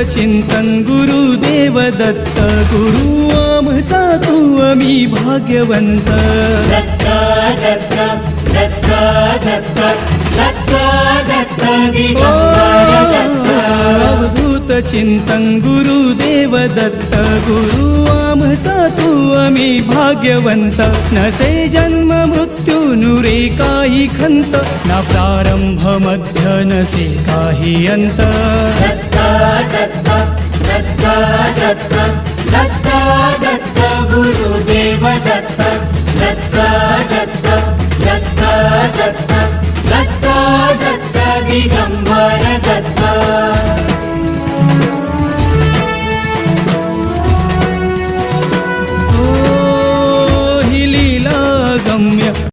चिंतन गुरुदेव दत्त गुरु आमचा तू आम्ही भाग्यवंत दत्त दत्त दत्त दत्त दत्त दत्त दिगंबर दत्त अवधूत चिंतन गुरुदेव दत्त गुरु आमचा तू आम्ही भाग्यवंत नसे जन्म मृत्यू नुरे काही खंत ना प्रारंभ मध्य नसे काही अंत दत्त दत्त दत्त दत्त दत्त